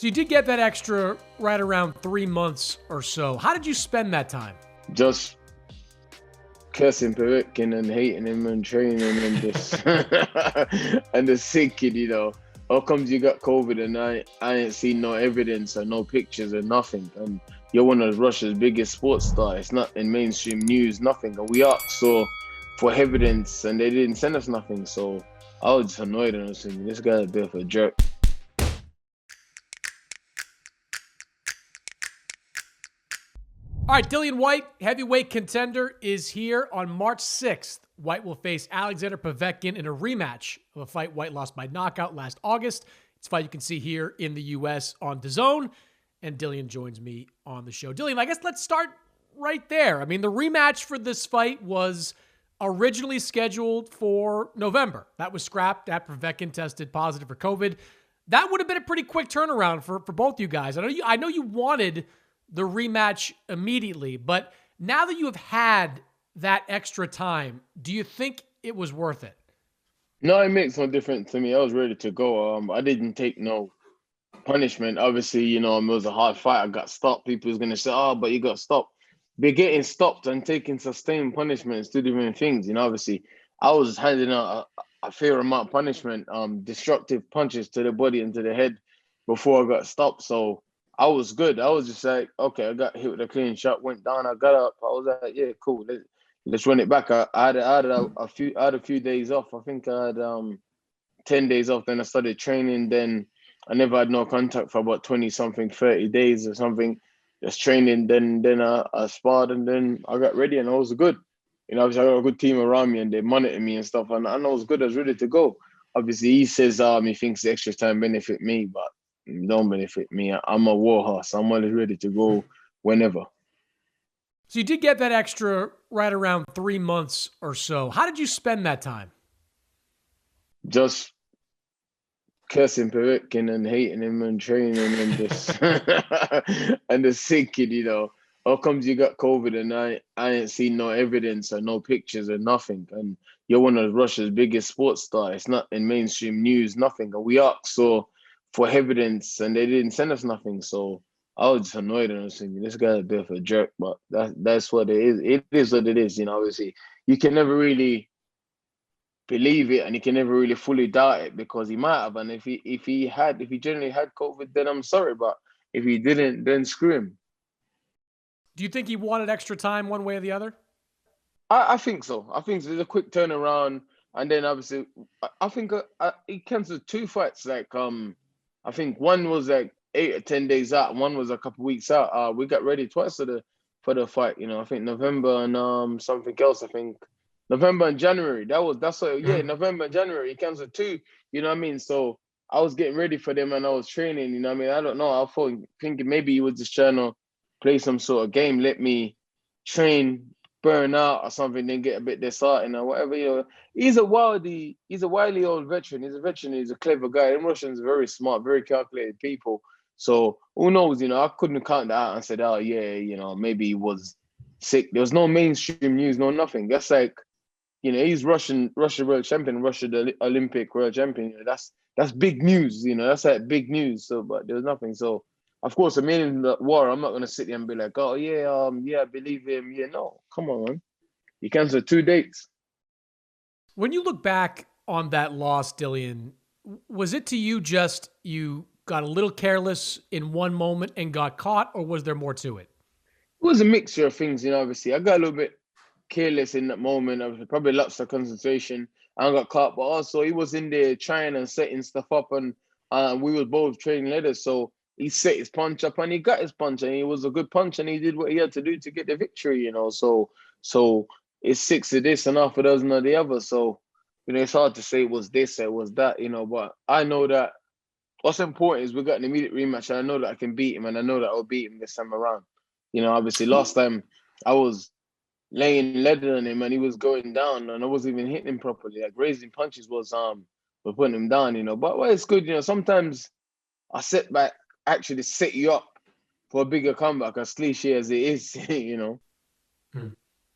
So you did get that extra right around 3 months or so. How did you spend that time? Just cursing Povetkin and hating him and training and just and the sick kid, How comes you got COVID and I ain't seen no evidence or no pictures or nothing? And you're one of Russia's biggest sports stars. It's not in mainstream news, nothing. And we asked for evidence and they didn't send us nothing. So I was just annoyed and I was thinking, this guy's a bit of a jerk. All right, Dillian Whyte, heavyweight contender, is here on March 6th. Whyte will face Alexander Povetkin in a rematch of a fight Whyte lost by knockout last August. It's a fight you can see here in the U.S. on Dazn, and Dillian joins me on the show. Dillian, I guess let's start right there. I mean, the rematch for this fight was originally scheduled for November. That was scrapped after Povetkin tested positive for COVID. That would have been a pretty quick turnaround for both you guys. I know you wanted the rematch immediately, but now that you have had that extra time, do you think it was worth it? No, it makes no difference to me. I was ready to go. I didn't take no punishment. Obviously, it was a hard fight. I got stopped. People was gonna say, "Oh, but you got stopped." But getting stopped and taking sustained punishment is two different things. Obviously, I was handing out a fair amount of punishment, destructive punches to the body and to the head before I got stopped. So I was good. I was just like, okay, I got hit with a clean shot, went down, I got up. I was like, yeah, cool. Let's run it back. I had a few days off. I think I had 10 days off. Then I started training. Then I never had no contact for about 20 something, 30 days or something. Just training. Then I sparred and then I got ready and I was good. Obviously I got a good team around me and they monitor me and stuff. And I was good. I was ready to go. Obviously he says he thinks the extra time benefit me, but it don't benefit me. I'm a war horse. I'm always ready to go whenever. So you did get that extra right around 3 months or so. How did you spend that time? Just cursing Povetkin and hating him and training and just and the sick kid, How comes you got COVID and I ain't seen no evidence or no pictures or nothing? And you're one of Russia's biggest sports stars. It's not in mainstream news, nothing. And we asked for evidence and they didn't send us nothing. So I was just annoyed and I was thinking, this guy's a bit of a jerk, but that's what it is. It is what it is, obviously. You can never really believe it and you can never really fully doubt it because he might have. And if he generally had COVID, then I'm sorry. But if he didn't, then screw him. Do you think he wanted extra time one way or the other? I think so. I think there's a quick turnaround. And then obviously, I think he cancelled 2 fights. I think one was like 8 or 10 days out, and one was a couple of weeks out. We got ready twice for the fight. I think November and something else. I think November and January. November and January. He cancelled 2. You know what I mean? So I was getting ready for them and I was training. You know what I mean? I don't know. I thought thinking maybe he was just trying to play some sort of game, let me train, burn out or something, then get a bit disheartened or whatever. He's a wily old veteran. He's a veteran. He's a clever guy. And Russians are very smart, very calculated people. So who knows? I couldn't count that out and said, oh yeah, maybe he was sick. There was no mainstream news, no nothing. That's like, he's Russia world champion, Russia the Olympic world champion. That's big news. That's like big news. So, but there was nothing. So, of course, in the war, I'm not going to sit there and be like, oh yeah, I believe him. Yeah, no, come on, man. He canceled 2 dates. When you look back on that loss, Dillian, was it to you just you got a little careless in one moment and got caught, or was there more to it? It was a mixture of things, obviously. I got a little bit careless in that moment. I was probably lost of concentration. I got caught, but also he was in there trying and setting stuff up, and we were both training leaders. So he set his punch up and he got his punch, and he was a good punch, and he did what he had to do to get the victory. So it's 6 of this and half a dozen of the other. So it's hard to say it was this, it was that. But I know that what's important is we got an immediate rematch, and I know that I can beat him, and I know that I'll beat him this time around. Obviously last time I was laying leather on him and he was going down and I wasn't even hitting him properly. Like raising punches was putting him down, But it's good, sometimes a setback actually set you up for a bigger comeback, as cliche as it is,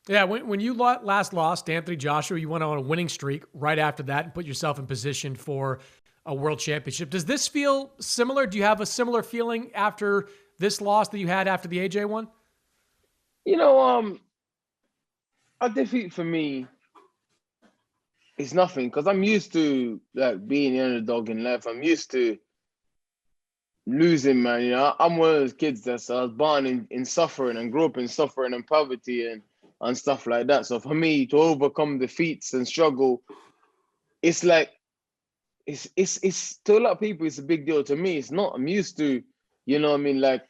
Yeah, when you last lost Anthony Joshua, you went on a winning streak right after that and put yourself in position for a world championship. Does this feel similar? Do you have a similar feeling after this loss that you had after the AJ one? You know, a defeat for me is nothing because I'm used to like being the underdog in life. I'm used to losing, man. You know, I'm one of those kids that I was born in suffering and grew up in suffering and poverty and stuff like that. So for me to overcome defeats and struggle, it's like it's to a lot of people it's a big deal. To me, it's not. I'm used to, you know what I mean, like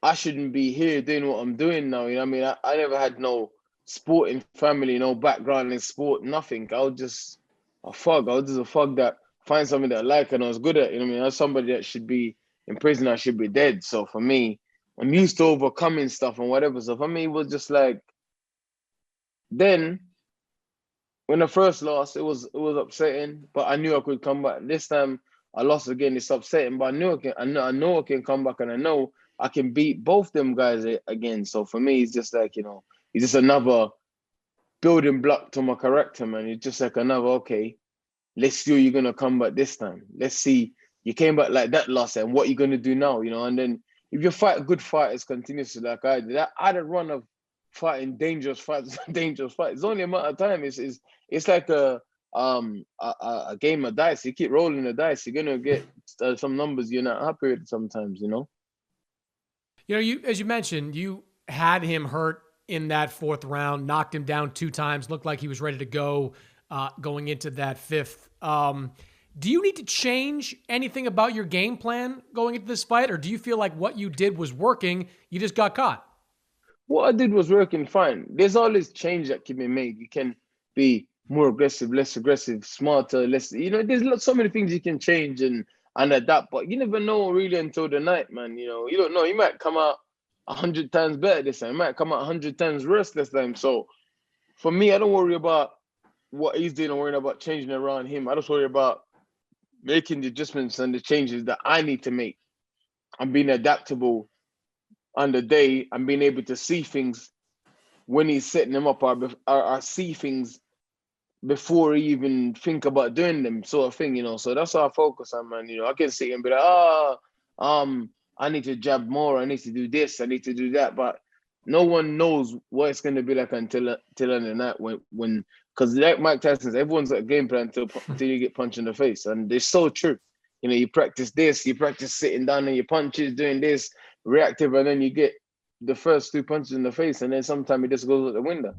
I shouldn't be here doing what I'm doing now. You know what I mean? I never had no sporting family, no background in sport, nothing. I was just a fug. I was just a fug that find something that I like and I was good at. You know what I mean? I was somebody that should be in prison, I should be dead. So for me, I'm used to overcoming stuff and whatever. So for me, it was just like then when I first lost, it was upsetting, but I knew I could come back. This time I lost again. It's upsetting, but I knew I know I can come back, and I know I can beat both them guys again. So for me, it's just like it's just another building block to my character, man. It's just like another okay. Let's see how you're gonna come back this time. Let's see you came back like that last time. What are you gonna do now? And then if you fight good fighters continuously like I did, I had a run of fighting dangerous fights, dangerous fights. It's only a matter of time. It's like a game of dice. You keep rolling the dice, you're gonna get some numbers you're not happy with sometimes. You as you mentioned, you had him hurt in that fourth round, knocked him down 2 times, looked like he was ready to go going into that fifth. Do you need to change anything about your game plan going into this fight, or do you feel like what you did was working, you just got caught? What I did was working fine. There's always change that can be made. You can be more aggressive, less aggressive, smarter, less. There's so many things you can change and adapt. But you never know really until the night, man. You don't know. You might come out 100 times better this time. You might come out 100 times worse this time. So for me, I don't worry about what he's doing. I'm worrying about changing around him. I just worry about making the adjustments and the changes that I need to make. I'm being adaptable on the day and being able to see things when he's setting them up or see things before he even think about doing them, sort of thing. So that's how I focus on, man. I can sit and be like, I need to jab more, I need to do this, I need to do that, but no one knows what it's going to be like until the end of the night when because like Mike Tyson says, everyone's got a game plan until you get punched in the face, and it's so true. You practice this, you practice sitting down on your punches, doing this, reactive, and then you get the first 2 punches in the face, and then sometimes it just goes out the window.